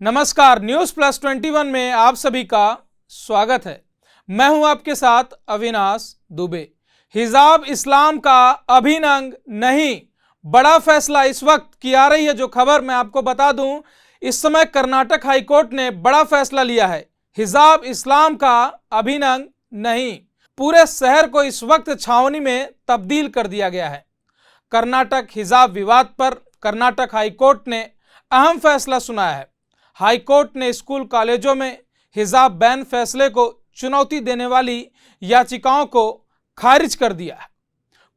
नमस्कार, news plus 21 में आप सभी का स्वागत है। मैं हूं आपके साथ अविनाश दुबे। हिजाब इस्लाम का अभिन्न अंग नहीं, बड़ा फैसला इस वक्त की आ रही है जो खबर मैं आपको बता दूं। इस समय कर्नाटक हाईकोर्ट ने बड़ा फैसला लिया है। हिजाब इस्लाम का अभिन्न अंग नहीं, पूरे शहर को इस वक्त छावनी में तब्दील कर दिया गया है। कर्नाटक हिजाब विवाद पर कर्नाटक हाईकोर्ट ने अहम फैसला सुनाया है। हाईकोर्ट ने स्कूल कॉलेजों में हिजाब बैन फैसले को चुनौती देने वाली याचिकाओं को खारिज कर दिया है।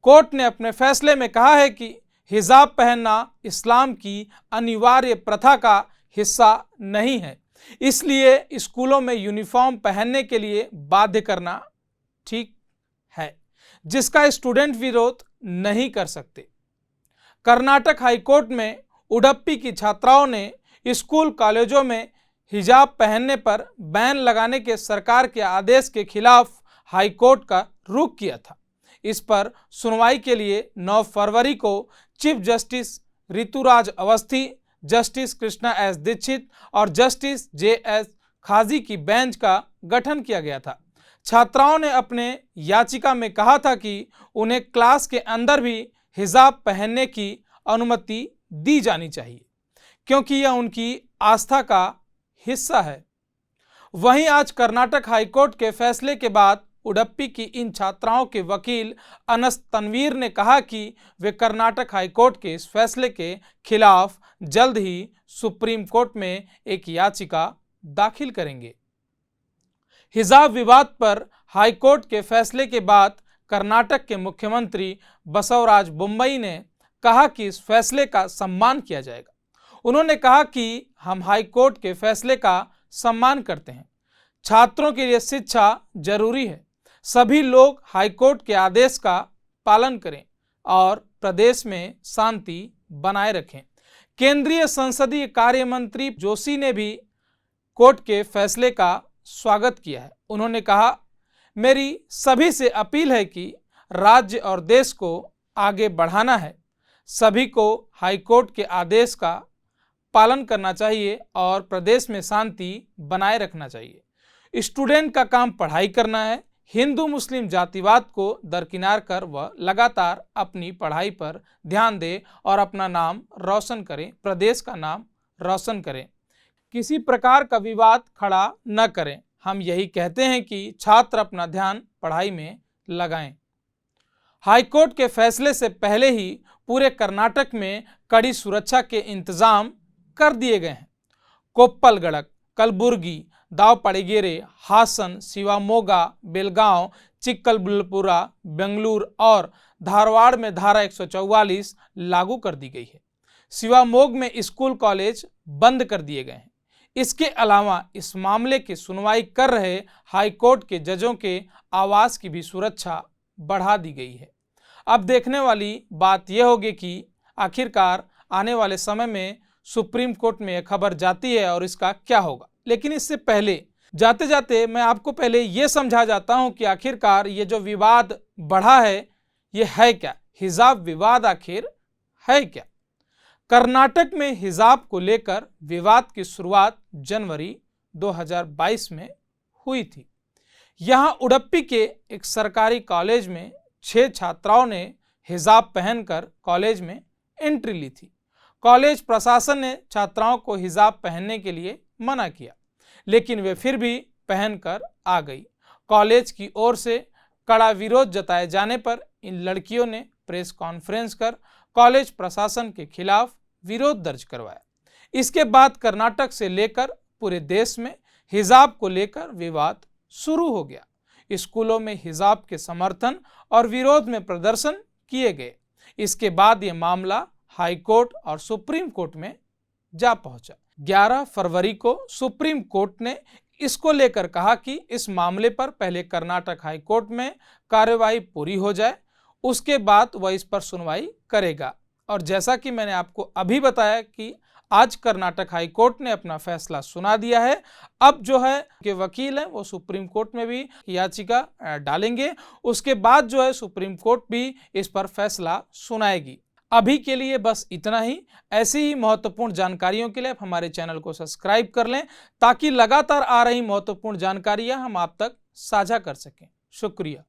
कोर्ट ने अपने फैसले में कहा है कि हिजाब पहनना इस्लाम की अनिवार्य प्रथा का हिस्सा नहीं है, इसलिए स्कूलों में यूनिफॉर्म पहनने के लिए बाध्य करना ठीक है, जिसका स्टूडेंट विरोध नहीं कर सकते। कर्नाटक हाईकोर्ट में उडुपी की छात्राओं ने स्कूल कॉलेजों में हिजाब पहनने पर बैन लगाने के सरकार के आदेश के खिलाफ हाईकोर्ट का रुख किया था। इस पर सुनवाई के लिए 9 फरवरी को chief justice Rituraj Awasthi, justice Krishna S Dixit और जस्टिस जे.एस. खाजी की बेंच का गठन किया गया था। छात्राओं ने अपने याचिका में कहा था कि उन्हें क्लास के अंदर भी हिजाब पहनने की अनुमति दी जानी चाहिए, क्योंकि यह उनकी आस्था का हिस्सा है। वहीं आज कर्नाटक हाईकोर्ट के फैसले के बाद उडुपी की इन छात्राओं के वकील अनस तनवीर ने कहा कि वे कर्नाटक हाईकोर्ट के इस फैसले के खिलाफ जल्द ही सुप्रीम कोर्ट में एक याचिका दाखिल करेंगे। हिजाब विवाद पर हाईकोर्ट के फैसले के बाद कर्नाटक के मुख्यमंत्री बसवराज बोम्मई ने कहा कि इस फैसले का सम्मान किया जाएगा। उन्होंने कहा कि हम हाईकोर्ट के फैसले का सम्मान करते हैं। छात्रों के लिए शिक्षा जरूरी है। सभी लोग हाईकोर्ट के आदेश का पालन करें और प्रदेश में शांति बनाए रखें। केंद्रीय संसदीय कार्य मंत्री जोशी ने भी कोर्ट के फैसले का स्वागत किया है। उन्होंने कहा, मेरी सभी से अपील है कि राज्य और देश को आगे बढ़ाना है। सभी को हाईकोर्ट के आदेश का पालन करना चाहिए और प्रदेश में शांति बनाए रखना चाहिए। स्टूडेंट का काम पढ़ाई करना है। हिंदू मुस्लिम जातिवाद को दरकिनार कर वह लगातार अपनी पढ़ाई पर ध्यान दे और अपना नाम रोशन करें, प्रदेश का नाम रोशन करें। किसी प्रकार का विवाद खड़ा न करें। हम यही कहते हैं कि छात्र अपना ध्यान पढ़ाई में लगाएं। हाईकोर्ट के फैसले से पहले ही पूरे कर्नाटक में कड़ी सुरक्षा के इंतजाम कर दिए गए हैं। कोप्पलगढ़, कलबुर्गी, दावपड़गेरे, हासन, शिवामोगा, बेलगांव, चिक्कबल्लापुरा, बेंगलुरु और धारवाड़ में धारा 144 लागू कर दी गई है। शिवामोग में स्कूल कॉलेज बंद कर दिए गए हैं। इसके अलावा इस मामले की सुनवाई कर रहे हाईकोर्ट के जजों के आवास की भी सुरक्षा बढ़ा दी गई है। अब देखने वाली बात यह होगी कि आखिरकार आने वाले समय में सुप्रीम कोर्ट में यह खबर जाती है और इसका क्या होगा। लेकिन इससे पहले जाते जाते मैं आपको पहले यह समझा जाता हूं कि आखिरकार ये जो विवाद बढ़ा है ये है क्या। हिजाब विवाद आखिर है क्या। कर्नाटक में हिजाब को लेकर विवाद की शुरुआत जनवरी 2022 में हुई थी। यहां उडुपी के एक सरकारी कॉलेज में 6 छात्राओं ने हिजाब पहनकर कॉलेज में एंट्री ली थी। कॉलेज प्रशासन ने छात्राओं को हिजाब पहनने के लिए मना किया, लेकिन वे फिर भी पहनकर आ गई। कॉलेज की ओर से कड़ा विरोध जताए जाने पर इन लड़कियों ने प्रेस कॉन्फ्रेंस कर कॉलेज प्रशासन के खिलाफ विरोध दर्ज करवाया। इसके बाद कर्नाटक से लेकर पूरे देश में हिजाब को लेकर विवाद शुरू हो गया। स्कूलों में हिजाब के समर्थन और विरोध में प्रदर्शन किए गए। इसके बाद ये मामला हाईकोर्ट और सुप्रीम कोर्ट में जा पहुंचा। 11 फरवरी को सुप्रीम कोर्ट ने इसको लेकर कहा कि इस मामले पर पहले कर्नाटक हाईकोर्ट में कार्यवाही पूरी हो जाए, उसके बाद वह इस पर सुनवाई करेगा। और जैसा कि मैंने आपको अभी बताया कि आज कर्नाटक हाईकोर्ट ने अपना फैसला सुना दिया है। अब जो है के वकील हैं वो सुप्रीम कोर्ट में भी याचिका डालेंगे। उसके बाद जो है सुप्रीम कोर्ट भी इस पर फैसला सुनाएगी। अभी के लिए बस इतना ही। ऐसी ही महत्वपूर्ण जानकारियों के लिए आप हमारे चैनल को सब्सक्राइब कर लें ताकि लगातार आ रही महत्वपूर्ण जानकारियां हम आप तक साझा कर सकें। शुक्रिया।